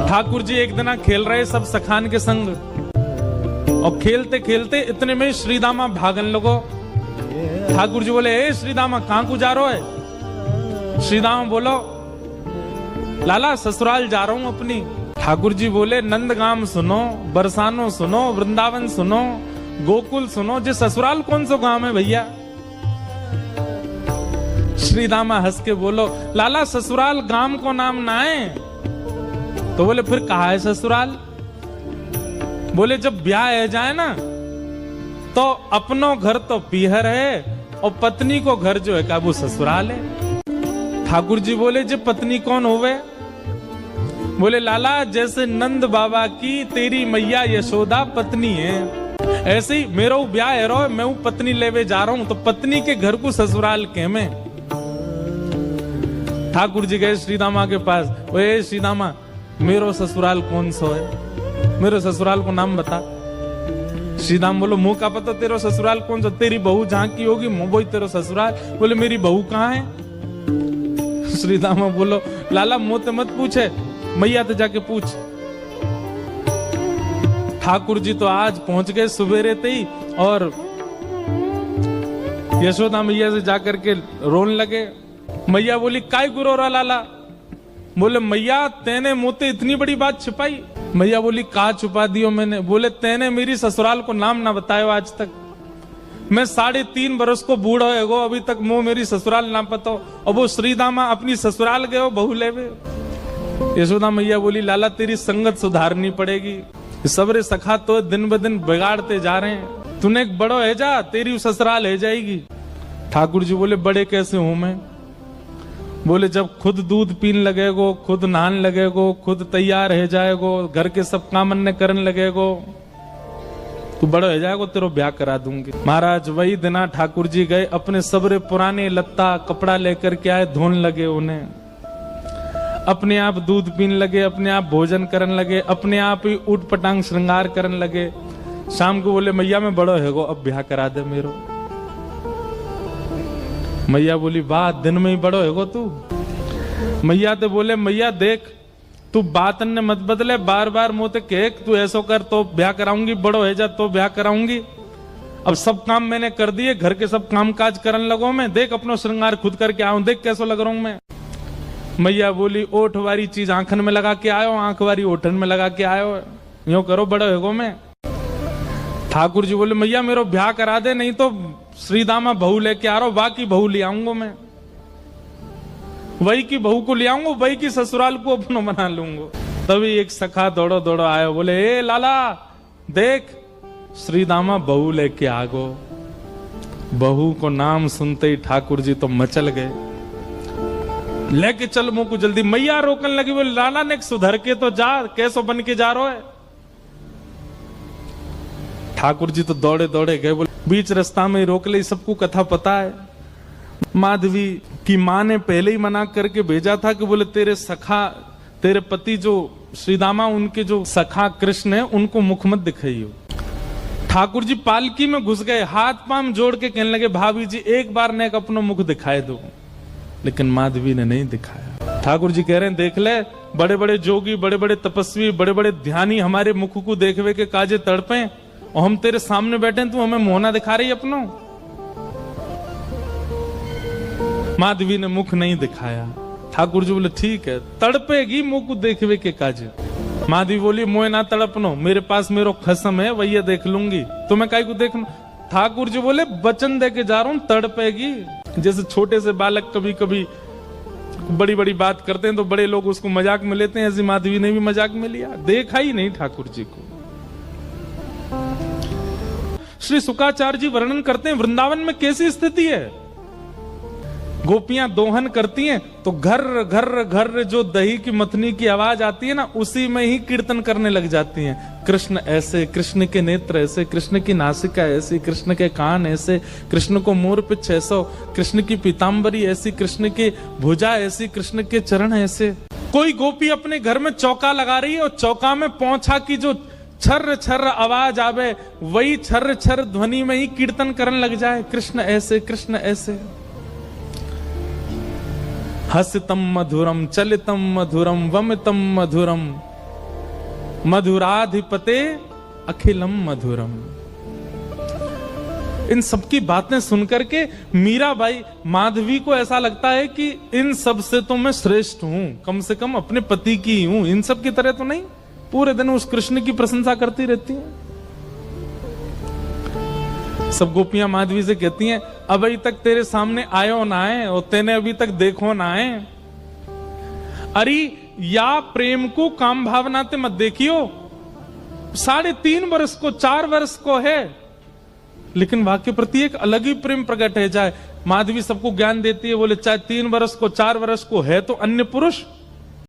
ठाकुर जी एक दिन खेल रहे सब सखान के संग, और खेलते खेलते इतने में श्रीदामा भागन लगो। ठाकुर जी बोले, ए श्रीदामा कहां को जा रहे है? श्रीदामा बोलो, लाला ससुराल जा रहा हूं अपनी। ठाकुर जी बोले, नंदगाम सुनो, बरसानो सुनो, वृंदावन सुनो, गोकुल सुनो, जे ससुराल कौन सा गांव है भैया? श्रीदामा हंस के बोलो, लाला ससुराल गांव को नाम ना है। तो बोले, फिर कहा है ससुराल? बोले, जब ब्याह है जाए ना तो अपनो घर तो पीहर है और पत्नी को घर जो है का वो ससुराल है। ठाकुर जी बोले, जे पत्नी कौन होवे? बोले, लाला जैसे नंद बाबा की तेरी मैया यशोदा पत्नी है, ऐसे ही मेरा ब्याह है रो, मैं पत्नी लेवे जा रहा हूं, तो पत्नी के घर को ससुराल के में। ठाकुर जी गए श्रीदामा के पास, ओए श्रीदामा मेरो ससुराल कौन सा है? मेरे ससुराल को नाम बता। श्रीदाम बोलो, मुंह का पता तेरा ससुराल कौन सा? तेरी बहू जहां की होगी मुंह वही तेरा ससुराल। बोले, मेरी बहू कहाँ है? श्रीदामा बोलो, लाला मुंह तो मत पूछे, मैया तो जाके पूछ। ठाकुर जी तो आज पहुंच गए सुबेरे ही, और यशोदा मैया से जाकर के रोने लगे। मैया बोली, काय गुरो रहा लाला? बोले, मैया तेने मुझे इतनी बड़ी बात छिपाई। मैया बोली, कहा छुपा दियो मैंने? बोले, तेने मेरी ससुराल को नाम ना बतायो आज तक। मैं 3.5 बरस को बूढ़ा है अभी तक मुंह मेरी ससुराल ना पता, और वो श्रीदामा अपनी ससुराल गए हो बहू लेवे। यशोदा मैया बोली, लाला तेरी संगत सुधारनी पड़ेगी, सबरे सखा तो दिन ब दिन बिगाड़ते जा रहे हैं, तूने एक बड़ो है जा, तेरी ससुराल है जाएगी। ठाकुर जी बोले, बड़े कैसे हूं मैं? बोले, जब खुद दूध पीन लगेगो, खुद नहान लगेगो, खुद तैयार है जाएगो, घर के सब काम अन्य करने लगेगो, तू बड़ा हो जाएगो, तेरो ब्याह करा दूंगी। महाराज वही दिना ठाकुर जी गए, अपने सबरे पुराने लत्ता कपड़ा लेकर के आए, धोन लगे उन्हें, अपने आप दूध पीने लगे, अपने आप भोजन करने लगे, अपने आप ही उठ पटांग श्रृंगार करने लगे। शाम को बोले, मैया मैं बड़ो है गो, अब ब्याह करा दे मेरो। मैया बोली, वाह दिन में ही बड़ो है गो तू। मैया तो बोले, मैया देख तू बात ने मत बदले, बार बार मोते कह तू ऐसो कर तो ब्याह कराऊंगी, बड़ो है जा तो ब्याह कराऊंगी। अब सब काम मैंने कर दिए, घर के सब काम काज करने लगो मैं, देख अपनो श्रृंगार खुद करके आऊं, देख कैसो लग रहा हूं मैं। मैया बोली, ओठ वाली चीज आंखन में लगा के आयो, आंख वाली ओठन में लगा के आयो, यूं करो बड़ो है गो मैं। ठाकुर जी बोले, मैया मेरो ब्याह करा दे, नहीं तो श्रीदामा बहू लेके आ रहा हूं, बाकी बहू ले आऊंगा मैं, वही की बहू को ले आऊंगा, वही की ससुराल को अपनो बना लूंगा। तभी एक सखा दौड़ो दौड़ो आयो, बोले, ए लाला देख श्रीदामा बहू लेके आ गो। बहू को नाम सुनते ही ठाकुर जी तो मचल गए, लेके चल मुंह को जल्दी। मैया रोकने लगी, बोले, लाला ने सुधर के तो जा, कैसो बन के जा रहा है? ठाकुर जी तो दौड़े दौड़े गए, बोले बीच रास्ता में रोक ले, सबको कथा पता है। माधवी की मां ने पहले ही मना करके भेजा था कि बोले तेरे सखा, तेरे पति जो श्रीदामा, उनके जो सखा कृष्ण है, उनको मुख मत दिखाइयो। ठाकुर जी पालकी में घुस गए, हाथ पांव जोड़ के कहने लगे, भाभी जी एक बार ने अपना मुख दिखाए दो, लेकिन माधवी ने नहीं दिखाया। ठाकुर जी कह रहे हैं, देख ले बड़े बड़े जोगी, बड़े बड़े तपस्वी, बड़े बड़े ध्यानी हमारे मुख को देखवे के काजे तड़पे, और हम तेरे सामने बैठे, तू हमें मोहना दिखा रही अपनो। माधवी ने मुख नहीं दिखाया। ठाकुर जी बोले, ठीक है, तड़पेगी मुख को देखवे के काजे। माधवी बोली, मोए ना तड़पनो, मेरे पास मेरो खसम है, वही देख लूंगी, तुम्हें काहे को देखना। ठाकुर जी बोले, वचन दे के जा रहा हूं, तड़पेगी। जैसे छोटे से बालक कभी कभी बड़ी बड़ी बात करते हैं तो बड़े लोग उसको मजाक में लेते हैं, ऐसी माधवी ने भी मजाक में लिया, देखा ही नहीं ठाकुर जी को। श्री शुकाचार्य जी वर्णन करते हैं, वृंदावन में कैसी स्थिति है। गोपियां दोहन करती हैं तो घर घर घर जो दही की मथनी की आवाज आती है ना, उसी में ही कीर्तन करने लग जाती हैं। कृष्ण ऐसे, कृष्ण के नेत्र ऐसे, कृष्ण की नासिका ऐसी, कृष्ण के कान ऐसे, कृष्ण को मोर पिछ ऐसा, कृष्ण की पीताम्बरी ऐसी, कृष्ण की भुजा ऐसी, कृष्ण के चरण ऐसे। कोई गोपी अपने घर में चौका लगा रही है और चौका में पौंछा की जो छर्र छर्र आवाज आवे, वही छर्र छर्र ध्वनि में ही कीर्तन करने लग जाए, कृष्ण ऐसे, कृष्ण ऐसे। हसितम मधुरम, चलितम मधुरम, वमितम मधुरम, मधुराधिपते अखिलम मधुरम। इन सबकी बातें सुनकर के मीराबाई, माधवी को ऐसा लगता है कि इन सब से तो मैं श्रेष्ठ हूं, कम से कम अपने पति की ही हूं, इन सब की तरह तो नहीं। पूरे दिन उस कृष्ण की प्रशंसा करती रहती हैं। सब गोपियां माधवी से कहती हैं, अभी तक तेरे सामने आयो ना है और तेने अभी तक देखो ना है। अरे या प्रेम को काम भावना ते मत देखियो, 3.5 वर्ष को 4 वर्ष को है, लेकिन वहां के प्रति एक अलग ही प्रेम प्रकट है जाए। माधवी सबको ज्ञान देती है, बोले चाहे 3 वर्ष को 4 वर्ष को है तो अन्य पुरुष,